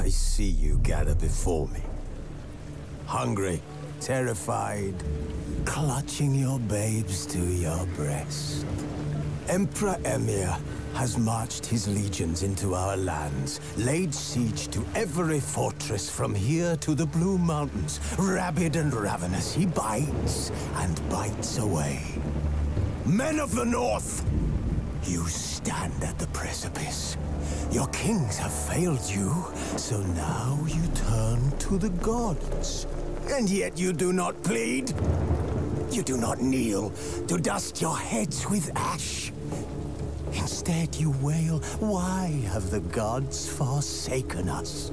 I see you gather before me. Hungry, terrified, clutching your babes to your breast. Emperor Emir has marched his legions into our lands, laid siege to every fortress from here to the Blue Mountains. Rabid and ravenous, he bites and bites away. Men of the North, you stand at the precipice. Your kings have failed you, so now you turn to the gods. And yet you do not plead. You do not kneel to dust your heads with ash. Instead you wail, why have the gods forsaken us?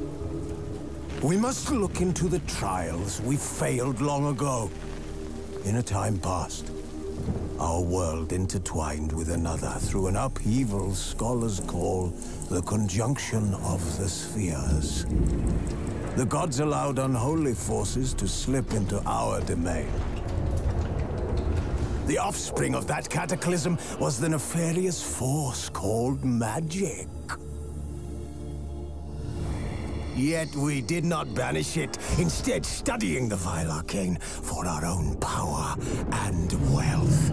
We must look into the trials we failed long ago. In a time past, our world intertwined with another through an upheaval scholars call the conjunction of the spheres. The gods allowed unholy forces to slip into our domain. The offspring of that cataclysm was the nefarious force called magic. Yet we did not banish it, instead studying the vile arcane for our own power and wealth.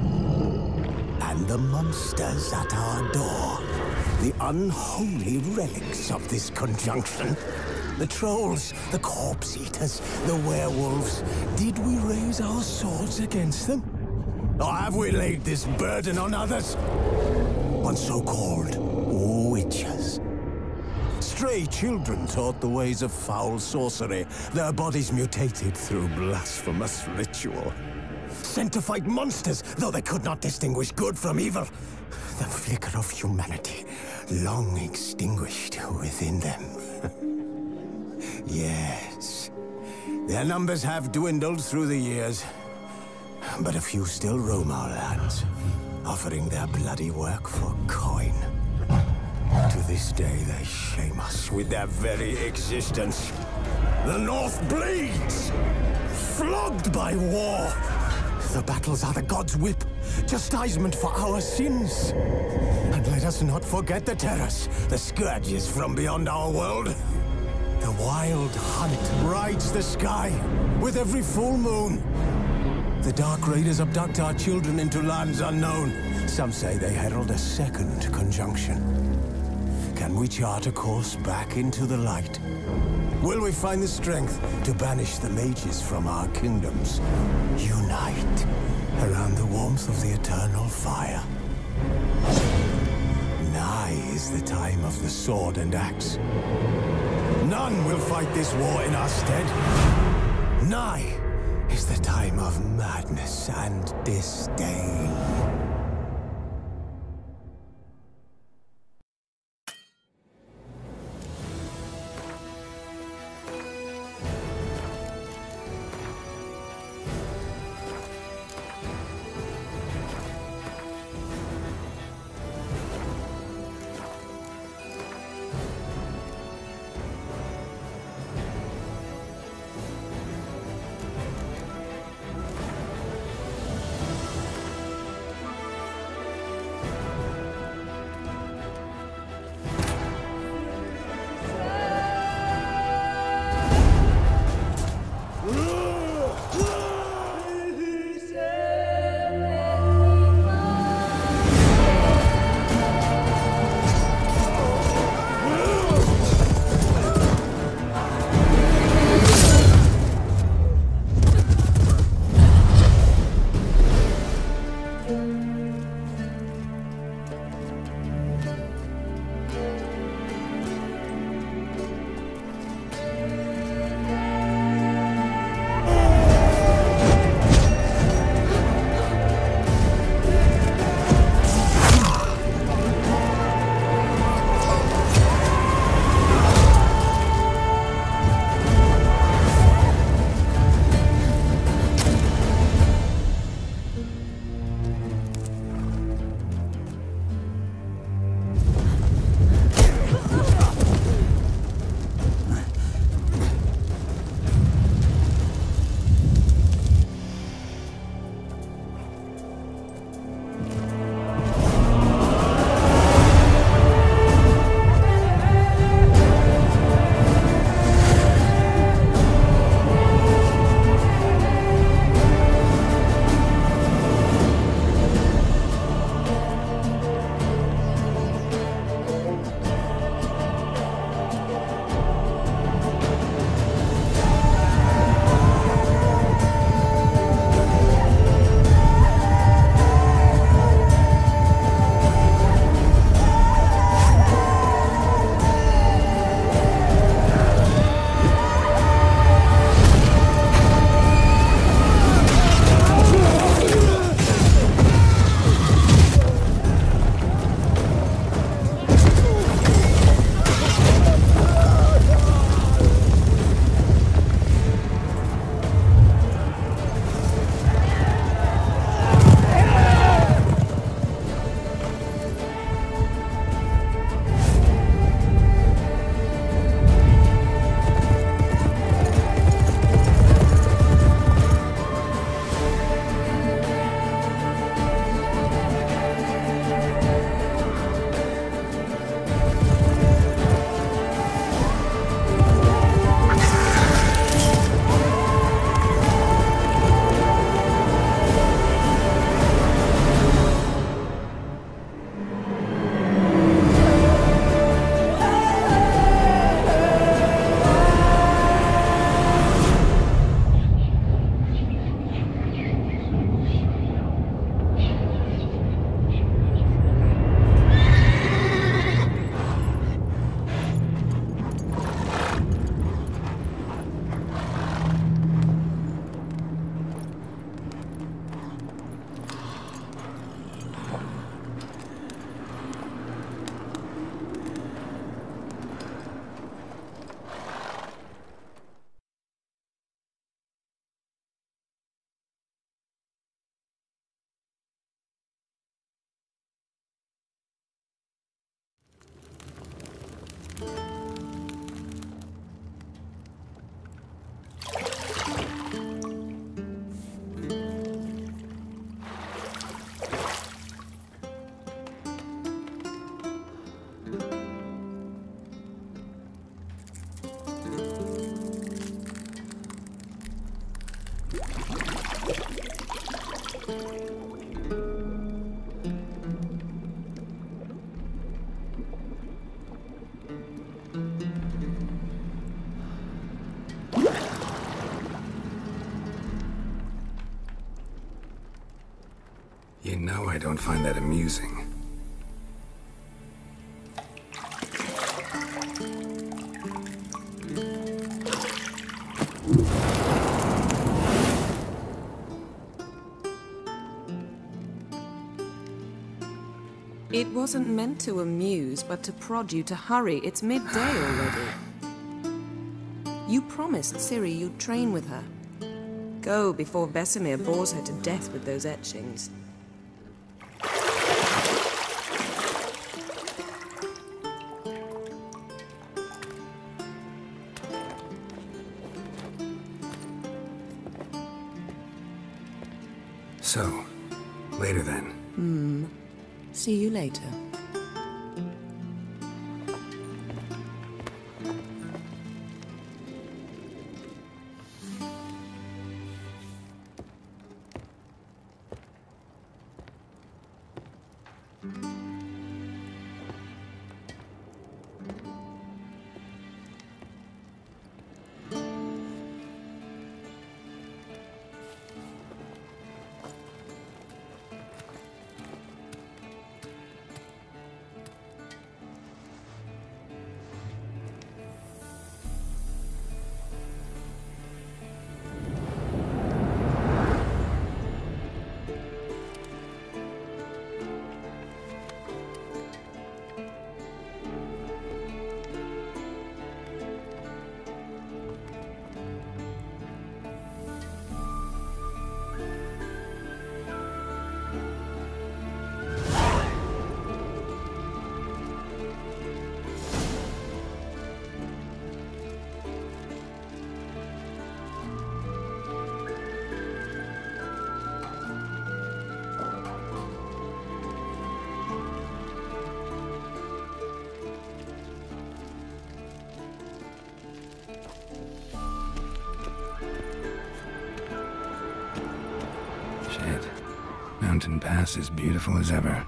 And the monsters at our door, the unholy relics of this conjunction. The trolls, the corpse-eaters, the werewolves. Did we raise our swords against them? Or have we laid this burden on others? On so-called witches. Stray children taught the ways of foul sorcery, their bodies mutated through blasphemous ritual. Sent to fight monsters, though they could not distinguish good from evil. The flicker of humanity, long extinguished within them. Yes, their numbers have dwindled through the years. But a few still roam our lands, offering their bloody work for coin. To this day, they shame us with their very existence. The North bleeds, flogged by war. The battles are the gods' whip, chastisement for our sins. And let us not forget the terrors, the scourges from beyond our world. The wild hunt rides the sky with every full moon. The Dark Raiders abduct our children into lands unknown. Some say they herald a second conjunction. Can we chart a course back into the light? Will we find the strength to banish the mages from our kingdoms? Unite around the warmth of the eternal fire. Nigh is the time of the sword and axe. None will fight this war in our stead. Nigh is the time of madness and disdain. don't find that amusing. It wasn't meant to amuse, but to prod you to hurry. It's midday already. You promised Ciri you'd train with her. Go before Vesemir bores her to death with those etchings. So, later then. See you later. Mountain Pass is beautiful as ever.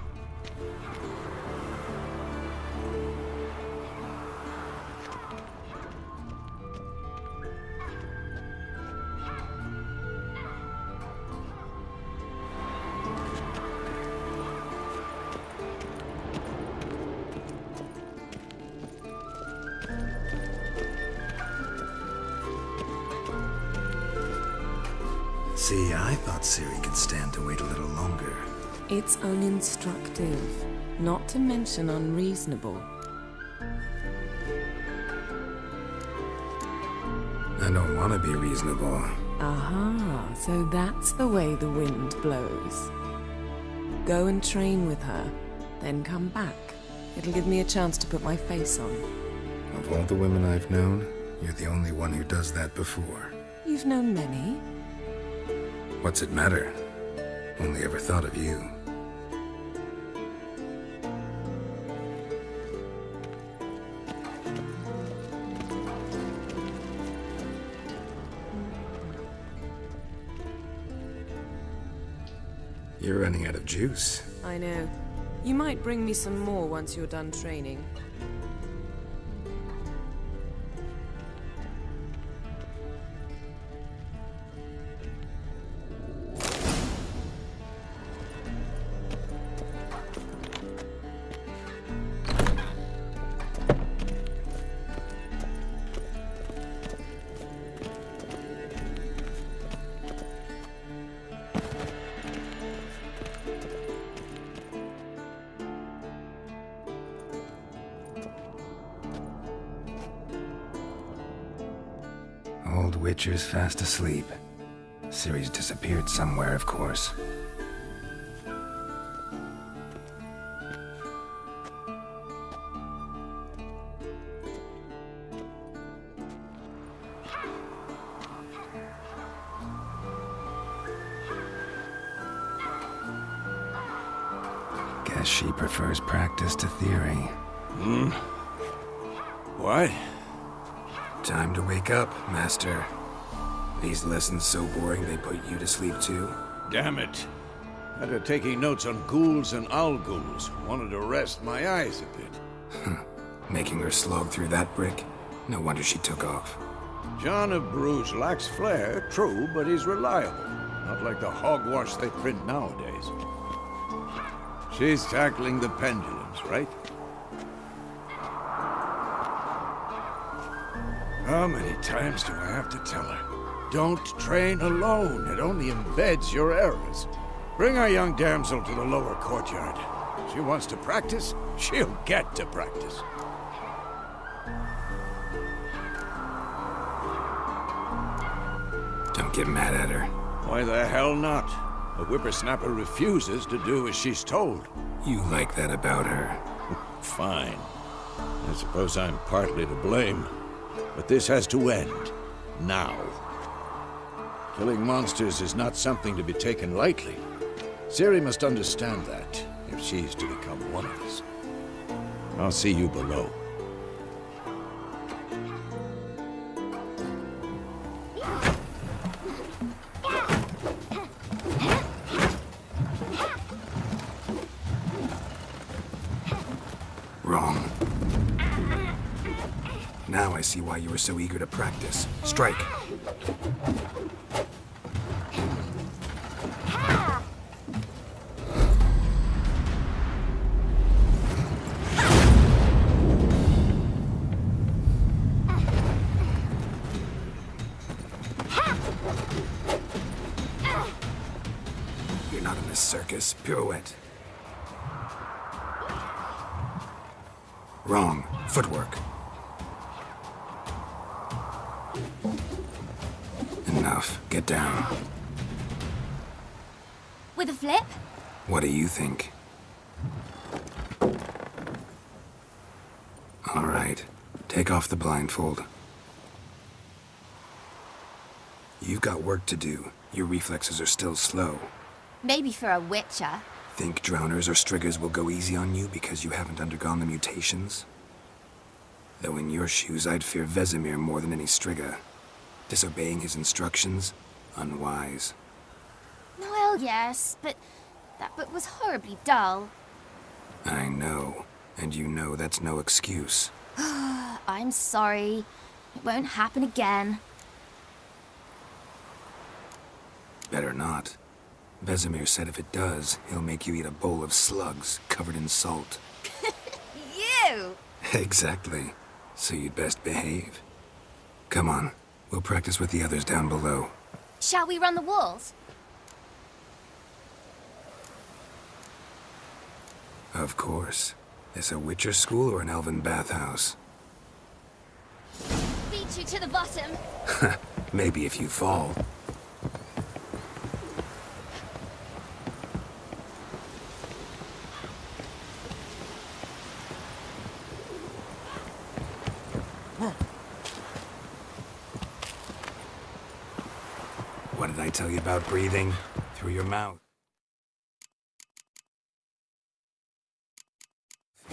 See, I thought Ciri could stand to wait a little longer. It's uninstructive, not to mention unreasonable. I don't want to be reasonable. Aha, so that's the way the wind blows. Go and train with her, then come back. It'll give me a chance to put my face on. Of all the women I've known, you're the only one who does that before. You've known many. What's it matter? Only ever thought of you. You're running out of juice. I know. You might bring me some more once you're done training. Old Witcher's fast asleep. Ciri's disappeared somewhere, of course. Guess she prefers practice to theory. What? Time to wake up, Master. These lessons so boring they put you to sleep too? Damn it. After taking notes on ghouls and owl ghouls, wanted to rest my eyes a bit. Making her slog through that brick? No wonder she took off. John of Bruges lacks flair, true, but he's reliable. Not like the hogwash they print nowadays. She's tackling the pendulums, right? How many times do I have to tell her? Don't train alone. It only embeds your errors. Bring our young damsel to the lower courtyard. She wants to practice, she'll get to practice. Don't get mad at her. Why the hell not? The whippersnapper refuses to do as she's told. You like that about her. Fine. I suppose I'm partly to blame. But this has to end. Now. Killing monsters is not something to be taken lightly. Ciri must understand that, if she's to become one of us. I'll see you below. Wrong. Now I see why you were so eager to practice. Strike. You're not in this circus. Pirouette. Wrong. Footwork. Enough. Get down. With a flip? What do you think? All right. Take off the blindfold. You've got work to do. Your reflexes are still slow. Maybe for a witcher. Think drowners or striggers will go easy on you because you haven't undergone the mutations? Though in your shoes, I'd fear Vesemir more than any strigger. Disobeying his instructions? Unwise. Well, yes, but that book was horribly dull. I know. And you know that's no excuse. I'm sorry. It won't happen again. Better not. Vesemir said if it does, he'll make you eat a bowl of slugs covered in salt. You! Exactly. So you'd best behave. Come on. We'll practice with the others down below. Shall we run the walls? Of course. This a Witcher school or an elven bathhouse? Beat you to the bottom. Maybe if you fall. What did I tell you about breathing? Through your mouth.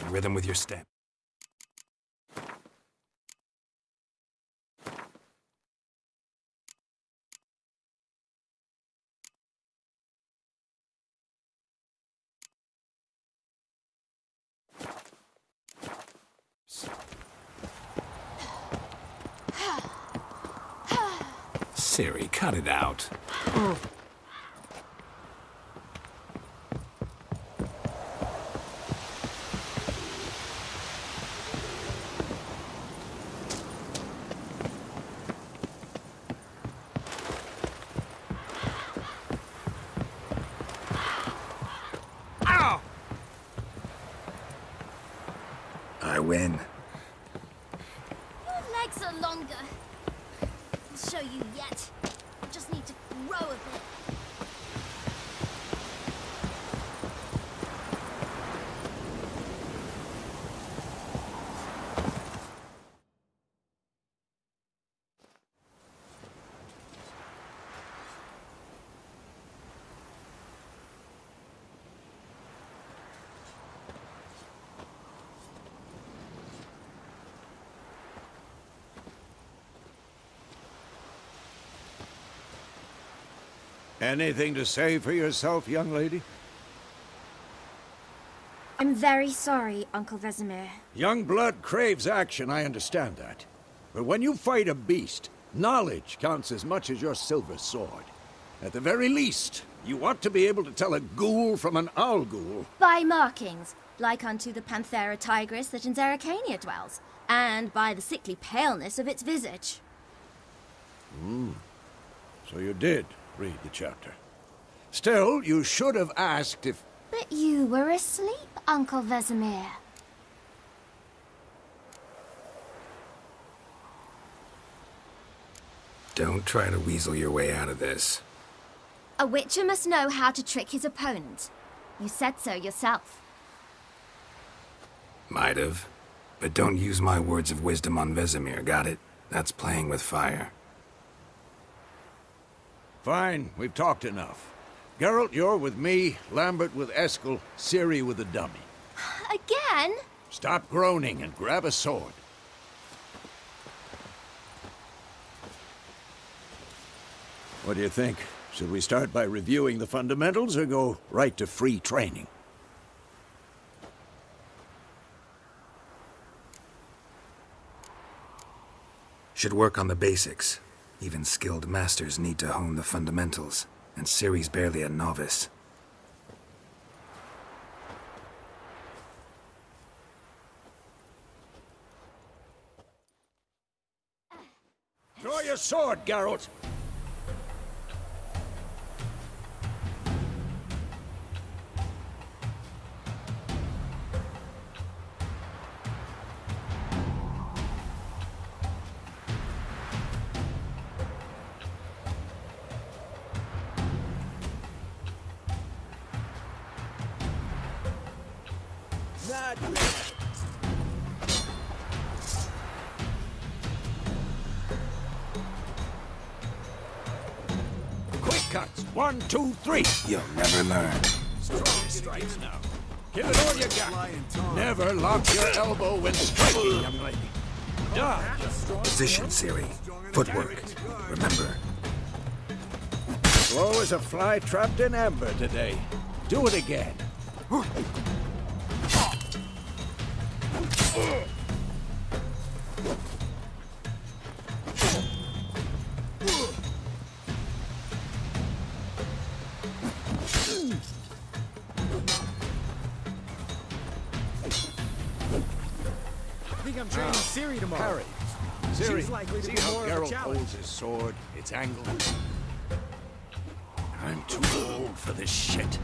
In rhythm with your step. Ciri, cut it out. Ow! I win. Your legs are longer. I'll show you yet. I just need to grow a bit. Anything to say for yourself, young lady? I'm very sorry, Uncle Vesemir. Young blood craves action, I understand that. But when you fight a beast, knowledge counts as much as your silver sword. At the very least, You want to be able to tell a ghoul from an owl ghoul. By markings, like unto the Panthera tigris that in Zerrikania dwells, and by the sickly paleness of its visage. So you did read the chapter. Still, you should have asked if... But you were asleep, Uncle Vesemir. Don't try to weasel your way out of this. A witcher must know how to trick his opponent. You said so yourself. Might have. But don't use my words of wisdom on Vesemir, got it? That's playing with fire. Fine, we've talked enough. Geralt, you're with me, Lambert with Eskel, Ciri with the dummy. Again? Stop groaning and grab a sword. What do you think? Should we start by reviewing the fundamentals or go right to free training? Should work on the basics. Even skilled masters need to hone the fundamentals, and Ciri's barely a novice. Draw your sword, Geralt! Quick cuts! 1, 2, 3! You'll never learn. Strong strikes now. Give it all you got. Never lock your elbow when striking, young lady. Dodge. Position, Ciri. Footwork. Remember. Slow as a fly trapped in amber today. Do it again. I think I'm training Ciri tomorrow. Parry. Ciri, She's likely to see be how more of a Geralt challenge. holds his sword, its angle? I'm too old for this shit.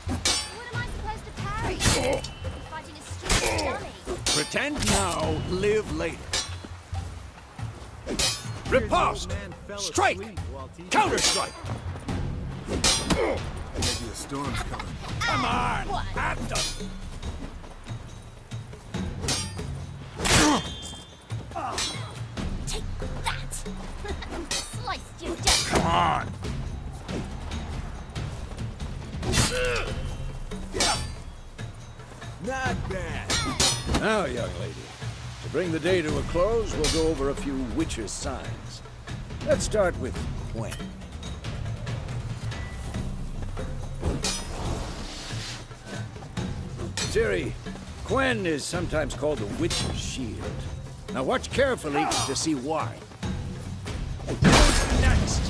What am I supposed to parry? I'm fighting a stupid dummy. Pretend now, live later. Riposte! Strike! Counter-strike! Maybe a storm's coming. Come on! What? At them! Take that! Sliced you down. Come on! Not bad. Now, young lady, to bring the day to a close, we'll go over a few witcher signs. Let's start with Gwen. Ciri, Gwen is sometimes called the Witcher's Shield. Now watch carefully to see why. Next!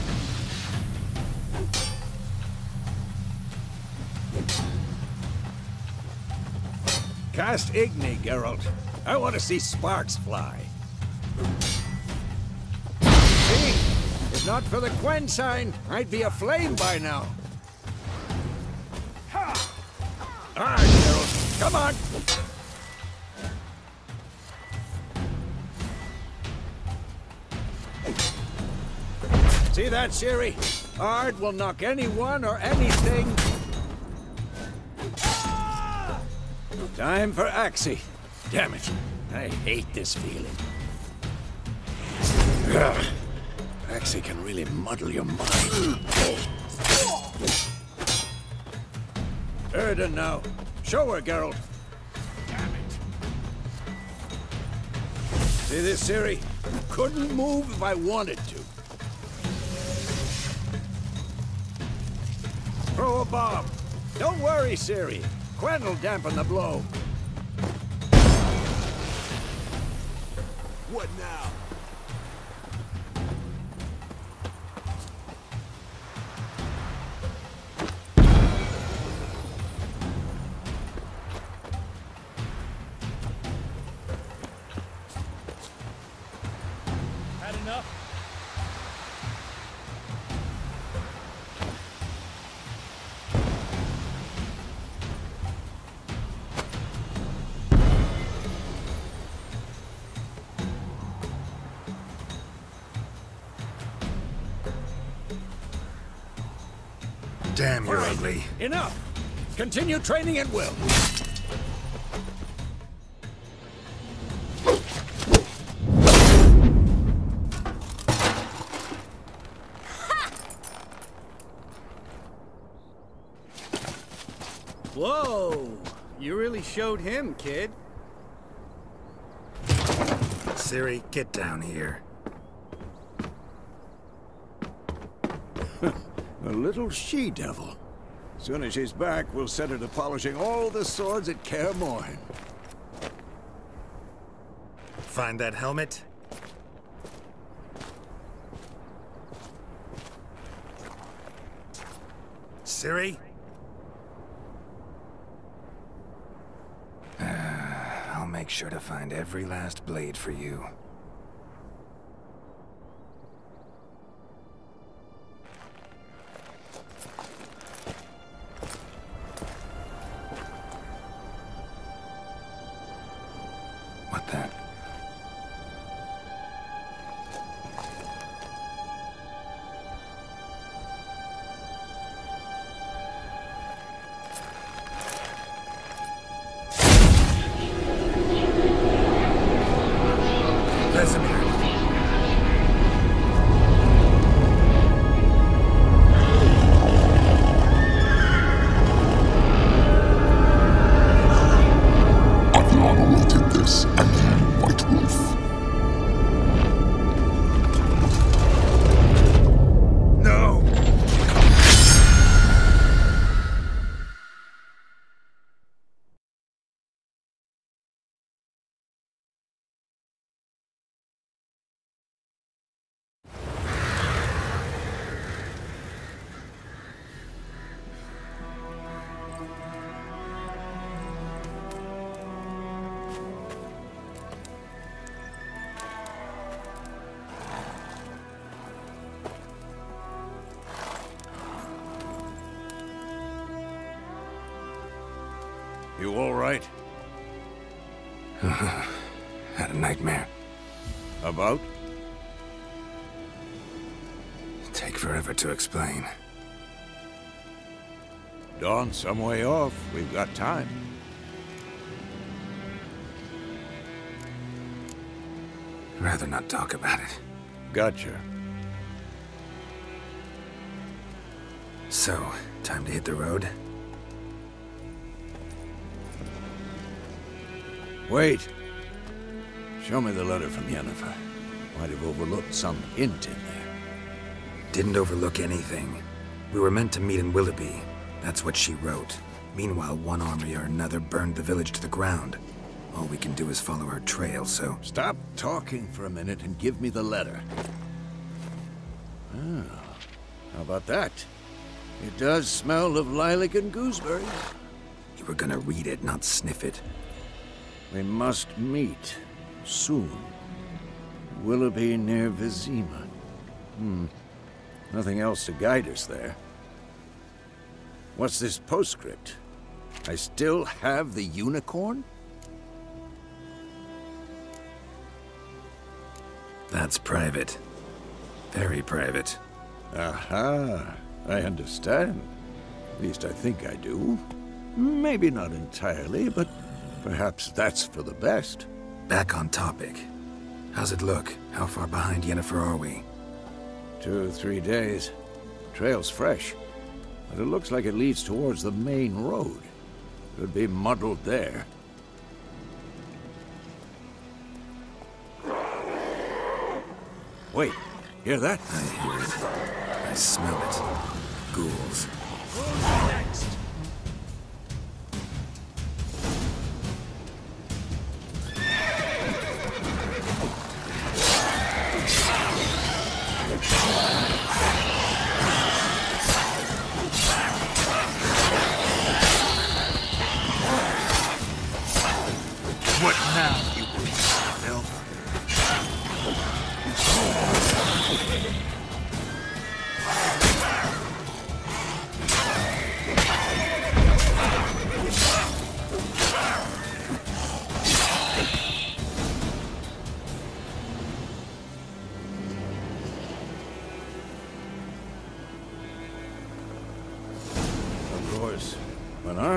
Cast Igni, Geralt. I want to see sparks fly. See? If not for the Gwen sign, I'd be aflame by now. All right, Geralt. Come on! See that, Ciri? Ard will knock anyone or anything. Time for Axie. Damn it. I hate this feeling. Ugh. Axie can really muddle your mind. Erden now. Show her, Geralt. Damn it. See this, Ciri? Couldn't move if I wanted to. Throw a bomb. Don't worry, Ciri. Gwen will dampen the blow. What now? Damn, you're Fine. ugly. Enough! Continue training at will. Whoa! You really showed him, kid. Ciri, get down here. A little she-devil. Soon as she's back, we'll set her to polishing all the swords at Kaer Morhen. Find that helmet? Ciri? I'll make sure to find every last blade for you. What then? Vesemir. Adriana will take this, and you, White Wolf. No! You all right? Had a nightmare. About? Take forever to explain. Dawn's some way off. We've got time. Rather not talk about it. Gotcha. So, time to hit the road? Wait. Show me the letter from Yennefer. Might have overlooked some hint in there. Didn't overlook anything. We were meant to meet in Willoughby. That's what she wrote. Meanwhile, one army or another burned the village to the ground. All we can do is follow her trail, so... Stop talking for a minute and give me the letter. Ah, how about that? It does smell of lilac and gooseberries. You were gonna read it, not sniff it. We must meet soon. Willoughby near Vizima. Nothing else to guide us there. What's this postscript? I still have the unicorn? That's private. Very private. Aha, I understand. At least I think I do. Maybe not entirely, but perhaps that's for the best. Back on topic. How's it look? How far behind Yennefer are we? 2 or 3 days. Trail's fresh, but it looks like it leads towards the main road. Could be muddled there. Wait, hear that? I hear it. I smell it. Ghouls. What now, you elf?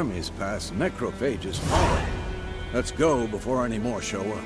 armies pass, necrophages follow. Let's go before any more show up.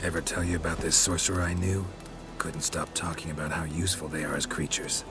Ever tell you about this sorcerer I knew? Couldn't stop talking about how useful they are as creatures.